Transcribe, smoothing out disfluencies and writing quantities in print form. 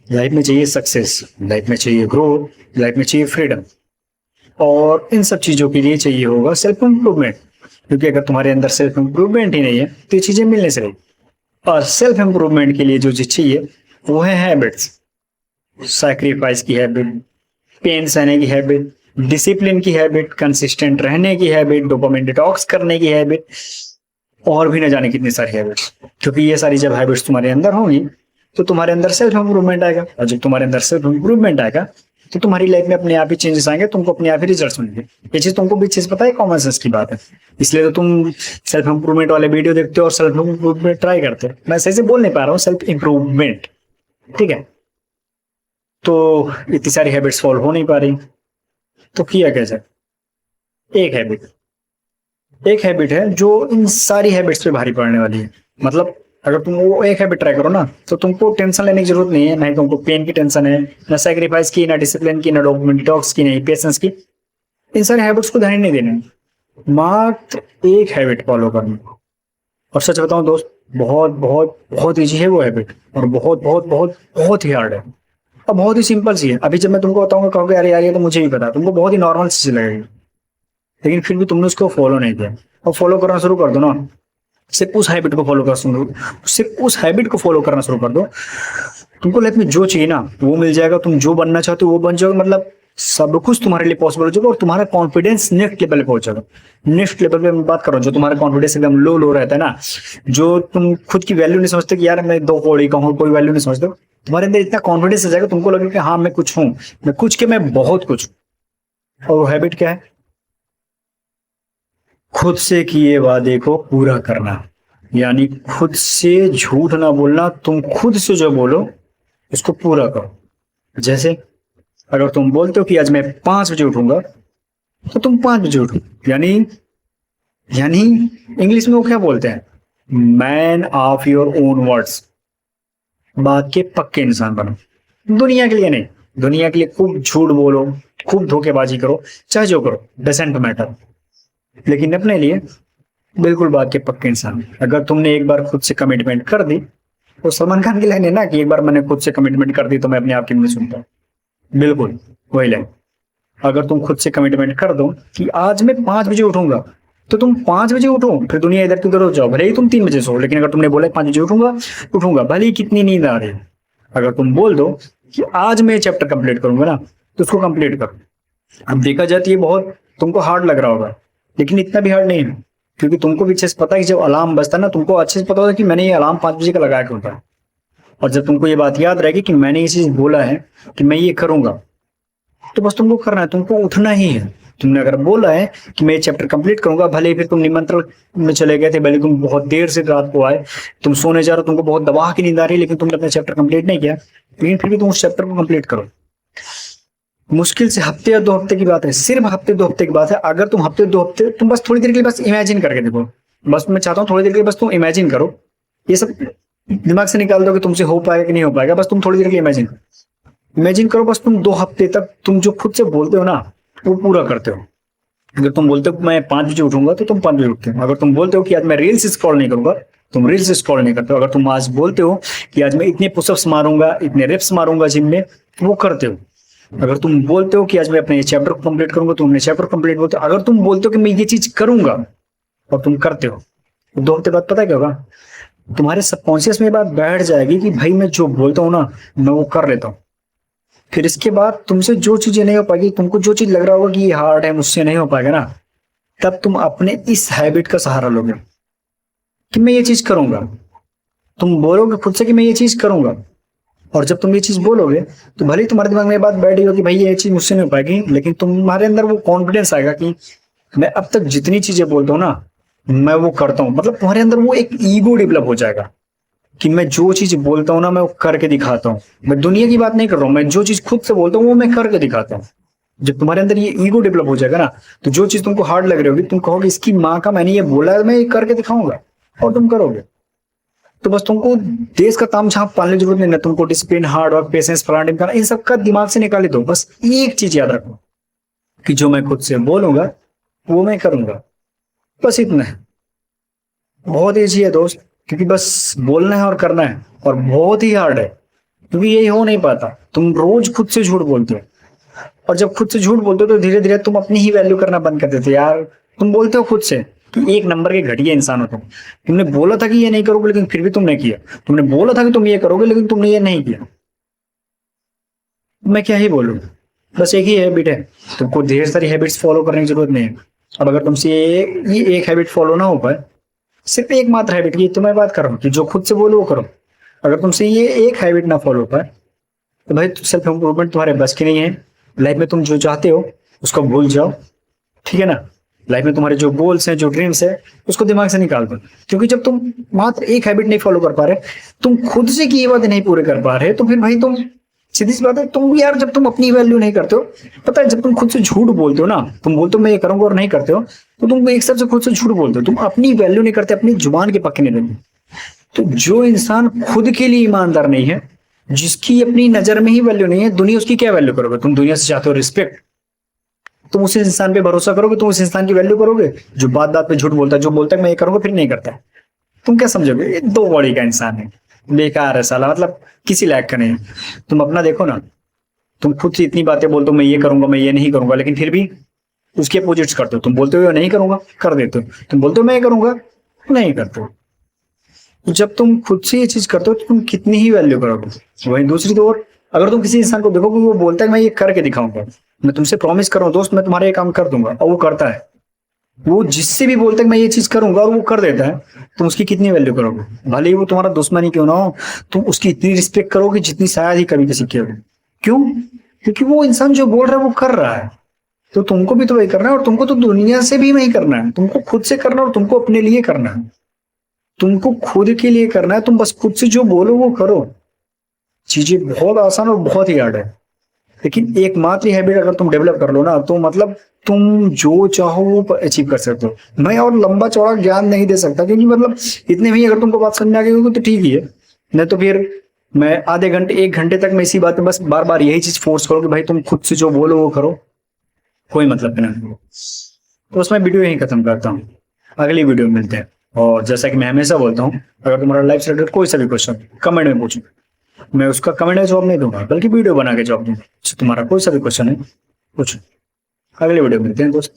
Life में चाहिए success, life में चाहिए ग्रोथ, लाइफ में चाहिए फ्रीडम, और इन सब चीजों के लिए चाहिए होगा सेल्फ इम्प्रूवमेंट। क्योंकि अगर तुम्हारे अंदर सेल्फ इम्प्रूवमेंट ही नहीं है तो ये चीजें मिलने से रहेगी। और सेल्फ इम्प्रूवमेंट के लिए जो चीज चाहिए वो है हैबिट्स। सैक्रिफाइस की हैबिट, पेन सहने की हैबिट, डिसिप्लिन की हैबिट, कंसिस्टेंट रहने की हैबिट, डोपामिन डिटॉक्स करने की हैबिट, और भी न जाने कितनी सारी हैबिट्स। क्योंकि ये सारी जब हैबिट्स तुम्हारे अंदर होंगी तो तुम्हारे अंदर सेल्फ इंप्रूवमेंट आएगा, और जब तुम्हारे अंदर सेल्फ इंप्रूवमेंट आएगा तो तुम्हारी लाइफ में अपने आप ही चेंजेस आएंगे, तुमको अपने आप ही रिजल्ट मिलेंगे। ये चीज तुमको भी चीज पता है, कॉमन सेंस की बात है। इसलिए तो तुम सेल्फ इंप्रूवमेंट वाले वीडियो देखते हो और सेल्फ इंप्रूवमेंट ट्राई करते हो। मैं सही से बोल नहीं पा रहा हूँ, सेल्फ इंप्रूवमेंट, ठीक है। तो इतनी सारी हैबिट्स फॉलो हो नहीं पा रही, तो किया क्या जाए? एक हैबिट, एक हैबिट है जो इन सारी हैबिट्स पे भारी पड़ने वाली है। मतलब अगर तुम वो एक हैबिट ट्राई करो ना तो तुमको टेंशन लेने की जरूरत नहीं है। ना ही तुमको पेन की टेंशन है, ना सैक्रिफाइस की, ना डिसिप्लिन की, ना डोपामिन डिटॉक्स की, नहीं पेशेंस की। इन सारे हैबिट्स को ध्यान ही नहीं देने, मात्र एक हैबिट फॉलो करनी। और सच बताऊं दोस्त, बहुत बहुत बहुत ईजी है वो हैबिट, और बहुत बहुत बहुत बहुत ही हार्ड है। अब बहुत ही सिंपल सी है। अभी जब मैं तुमको बताऊंगा कहोगे अरे यार ये तो मुझे भी पता है, तुमको बहुत ही नॉर्मल चीज लगेगी, लेकिन फिर भी तुमने उसको फॉलो नहीं किया। और फॉलो करना शुरू कर दो ना, सिर्फ उस हैबिट को फॉलो कर शुरू सिर्फ उस हैबिट को फॉलो करना शुरू कर दो, तुमको लाइफ में जो चाहिए ना वो मिल जाएगा। तुम जो बनना चाहते हो वो बन जाओगे। मतलब सब कुछ तुम्हारे लिए पॉसिबल हो जाएगा, और तुम्हारा कॉन्फिडेंस नेक्स्ट लेवल पे पहुंच जाएगा। नेक्स्ट लेवल पे मैं बात कर रहा हूँ, जो तुम्हारा कॉन्फिडेंस एकदम लो लो रहता है ना, जो तुम खुद की वैल्यू नहीं समझते कि यार मैं दो कौड़ी का हूँ, कोई वैल्यू नहीं समझते, तुम्हारे अंदर इतना कॉन्फिडेंस आ जाएगा, तुमको लगेगा कि हाँ मैं कुछ हूँ, मैं कुछ के मैं बहुत कुछ हूँ। और वो हैबिट क्या है? खुद से किए वादे को पूरा करना। यानी खुद से झूठ ना बोलना, तुम खुद से जो बोलो उसको पूरा करो। जैसे अगर तुम बोलते हो कि आज मैं 5 बजे उठूंगा, तो तुम 5 बजे उठो। यानी यानी इंग्लिश में वो क्या बोलते हैं, man of your own words. बात के पक्के इंसान बनो, दुनिया के लिए नहीं। दुनिया के लिए खूब झूठ बोलो, खूब धोखेबाजी करो, चाहे जो करो, डजेंट मैटर, लेकिन अपने लिए बिल्कुल बात के पक्के इंसान। अगर तुमने एक बार खुद से कमिटमेंट कर दी, तो सलमान खान की लाइन है ना कि एक बार मैंने खुद से कमिटमेंट कर दी तो मैं अपने आप की नहीं सुनता, बिल्कुल वही लाइन। अगर तुम खुद से कमिटमेंट कर दो कि आज मैं 5 बजे उठूंगा, तो तुम 5 बजे उठो, फिर दुनिया इधर की उधर हो जाओ, भले ही तुम 3 बजे सो, लेकिन अगर तुमने बोला 5 बजे उठूंगा, उठूंगा भले ही कितनी नींद आ रही है। अगर तुम बोल दो कि आज मैं चैप्टर कंप्लीट करूंगा ना, तो उसको कंप्लीट करो। अब देखा जाती है बहुत तुमको हार्ड लग रहा होगा, लेकिन इतना भी हार्ड नहीं है। क्योंकि तुमको भी अच्छे से पता है कि जब अलार्म बजता है ना, तुमको अच्छे से पता होता है कि मैंने ये अलार्म 5 बजे का लगाया क्यों था। और जब तुमको ये बात याद रहेगी कि मैंने ये चीज बोला है कि मैं ये करूंगा, तो बस तुमको करना है, तुमको उठना ही है। तुमने अगर बोला है कि मैं ये चैप्टर कंप्लीट करूंगा, भले ही फिर तुम निमंत्रण में चले गए थे, भले तुम बहुत देर से रात को आए, तुम सोने जा रहे हो, तुमको बहुत दबा की नींद आ रही है, लेकिन तुमने अपना चैप्टर कंप्लीट नहीं किया, लेकिन फिर भी तुम उस चैप्टर को कंप्लीट करो। मुश्किल से हफ्ते या 2 हफ्ते की बात है, सिर्फ हफ्ते 2 हफ्ते की बात है। अगर तुम हफ्ते 2 हफ्ते तुम बस थोड़ी देर के लिए बस इमेजिन करके देखो, बस मैं चाहता हूँ थोड़ी देर के लिए बस तुम इमेजिन करो, ये सब दिमाग से निकाल दो कि तुमसे हो पाएगा कि नहीं हो पाएगा। बस तुम थोड़ी देर के लिए इमेजिन करो, बस तुम 2 हफ्ते तक तुम जो खुद से बोलते हो ना वो पूरा करते हो। अगर तुम बोलते हो मैं 5 बजे उठूंगा, तो तुम 5 बजे उठते हो। अगर तुम बोलते हो कि आज मैं रील्स स्क्रॉल नहीं करूंगा, तुम रील्स स्क्रॉल नहीं करते हो। अगर तुम आज बोलते हो कि आज मैं इतने पुशअप्स मारूंगा, इतने रेप्स मारूंगा जिम में, वो करते हो। अगर तुम बोलते हो कि आज मैं अपने चैप्टर को कंप्लीट करूंगा, तुम अपने चैप्टर कंप्लीट बोलते हो। अगर तुम बोलते हो कि मैं ये चीज करूंगा और तुम करते हो, तो 2 हफ्ते बाद पता है क्या होगा, तुम्हारे सबकॉन्शियस में ये बात बैठ जाएगी कि भाई मैं जो बोलता हूँ ना मैं वो कर लेता हूँ। फिर इसके बाद तुमसे जो चीजें नहीं हो पाएगी, तुमको जो चीज लग रहा होगा कि ये हार्ड है, मुझसे नहीं हो पाएगा ना, तब तुम अपने इस हैबिट का सहारा लोगे कि मैं ये चीज करूंगा। तुम बोलोगे खुद से कि मैं ये चीज करूंगा, और जब तुम ये चीज बोलोगे तो भले ही तुम्हारे दिमाग में ये बात बैठी हो कि भाई ये चीज मुझसे नहीं हो पाएगी, लेकिन तुम्हारे अंदर वो कॉन्फिडेंस आएगा कि मैं अब तक जितनी चीजें बोलता हूँ ना मैं वो करता हूँ। मतलब तुम्हारे अंदर वो एक ईगो डेवलप हो जाएगा कि मैं जो चीज बोलता हूँ ना मैं वो करके दिखाता हूँ। मैं दुनिया की बात नहीं कर रहा हूँ, मैं जो चीज खुद से बोलता हूँ वो मैं करके दिखाता हूँ। जब तुम्हारे अंदर ये ईगो डेवलप हो जाएगा ना, तो जो चीज तुमको हार्ड लग रही होगी तुम कहोगे इसकी माँ का मैंने ये बोला है, मैं ये करके दिखाऊंगा, और तुम करोगे। तो बस तुमको देश का ताम झाम पालने की जरूरत नहीं है। तुमको डिसिप्लिन, हार्ड वर्क, पेशेंस, फलाना ढिमकाना इन सब का दिमाग से निकाले दो। बस एक चीज याद रखो कि जो मैं खुद से बोलूंगा वो मैं करूंगा, बस इतना है। बहुत ईजी है दोस्त, क्योंकि बस बोलना है और करना है, और बहुत ही हार्ड है। क्योंकि यही हो नहीं पाता। तुम रोज खुद से झूठ बोलते हो, और जब खुद से झूठ बोलते हो तो धीरे धीरे तुम अपनी ही वैल्यू करना बंद कर देते हो। यार तुम बोलते हो खुद से कि एक नंबर के घटिया इंसान हो तुम, तुमने बोला था कि ये नहीं करोगे लेकिन फिर भी तुमने किया, तुमने बोला था कि तुम ये करोगे लेकिन तुमने ये नहीं किया। मैं क्या ही बोलूं, बस एक ही हैबिट है, तुमको ढेर सारी हैबिट्स फॉलो करने की जरूरत नहीं है। अब अगर तुमसे ये एक हैबिट फॉलो ना हो पाए, सिर्फ एक मात्र हैबिट की तो मैं बात कर रहा हूँ कि जो खुद से बोलो वो करो, अगर तुमसे ये एक हैबिट ना फॉलो हो पाए तो भाई सेल्फ इम्प्रूवमेंट तुम्हारे बस की नहीं है। लाइफ में तुम जो चाहते हो उसको भूल जाओ, ठीक है ना। लाइफ में तुम्हारे जो गोल्स हैं, जो ड्रीम्स है, उसको दिमाग से निकाल दो। क्योंकि जब तुम मात्र एक हैबिट नहीं फॉलो कर पा रहे, तुम खुद से किए बातें नहीं पूरे कर पा रहे, तो फिर भाई तुम, सीधी सी बात है, तुम यार जब तुम अपनी वैल्यू नहीं करते हो, पता है जब तुम खुद से झूठ बोलते हो ना, तुम बोलते हो मैं ये करूंगा और नहीं करते हो, तो तुम एक हिसाब से खुद से झूठ बोलते हो, तुम अपनी वैल्यू नहीं करते, अपनी जुबान के पक्के नहीं रहते। तो जो इंसान खुद के लिए ईमानदार नहीं है, जिसकी अपनी नजर में ही वैल्यू नहीं है, दुनिया उसकी क्या वैल्यू करोगे। तुम दुनिया से चाहते हो रिस्पेक्ट, तुम उस इंसान पे भरोसा करोगे, तुम उस इंसान की वैल्यू करोगे जो बात बात पे झूठ बोलता है, जो बोलता है मैं ये करूंगा फिर नहीं करता है। तुम क्या समझोगे, ये दो बॉडी का इंसान है, बेकार है साला, मतलब किसी लायक का नहीं है। तुम अपना देखो ना, तुम खुद से इतनी बातें बोलते हो मैं ये करूंगा मैं ये नहीं करूंगा, लेकिन फिर भी उसके अपोजिट्स करते हो। तुम बोलते हो नहीं करूंगा, कर देते हो। तुम बोलते हो मैं ये करूंगा, नहीं करते हो। तो जब तुम खुद से ये चीज करते हो तो तुम कितनी ही वैल्यू करोगे। वहीं दूसरी ओर अगर तुम किसी इंसान को देखोगे वो बोलता है मैं ये करके दिखाऊंगा, मैं तुमसे प्रॉमिस कर रहा हूँ दोस्त मैं तुम्हारा ये काम कर दूंगा, और वो करता है, वो जिससे भी बोलता है मैं ये चीज करूंगा और वो कर देता है, तुम उसकी कितनी वैल्यू करोगे। भले ही वो तुम्हारा दुश्मन ही क्यों ना हो, तुम उसकी इतनी रिस्पेक्ट करोगे जितनी शायद ही कभी किसी की होगी। क्यों? क्योंकि वो इंसान जो बोल रहा है वो कर रहा है, तो तुमको भी तो वही करना है। और तुमको तो दुनिया से भी वही करना है, तुमको खुद से करना है और तुमको अपने लिए करना है, तुमको खुद के लिए करना है। तुम बस खुद से जो बोलो वो करो। चीजें बहुत आसान और बहुत ही हार्ड है, लेकिन एकमात्र हैबिट अगर तुम डेवलप कर लो ना, तो मतलब तुम जो चाहो वो अचीव कर सकते हो। मैं और लंबा चौड़ा ज्ञान नहीं दे सकता, क्योंकि मतलब इतने में ही अगर तुमको बात समझ में आ गई होगी तो ठीक ही है, नहीं तो फिर मैं आधे घंटे 1 घंटे तक मैं इसी बात में बस बार बार यही चीज फोर्स करूँ कि भाई तुम खुद से जो बोलो वो करो, कोई मतलब नहीं। तो उसमें वीडियो यहीं खत्म करता हूँ, अगली वीडियो में मिलते हैं। और जैसा कि मैं हमेशा बोलता हूँ, अगर तुम्हारा लाइफ से रिलेटेड कोई सा भी क्वेश्चन कमेंट में पूछो, मैं उसका कमेंट में जवाब नहीं दूंगा, बल्कि वीडियो बना के जवाब दूंगा। तुम्हारा कोई सा भी क्वेश्चन है पूछो, अगले वीडियो में मिलते हैं दोस्त।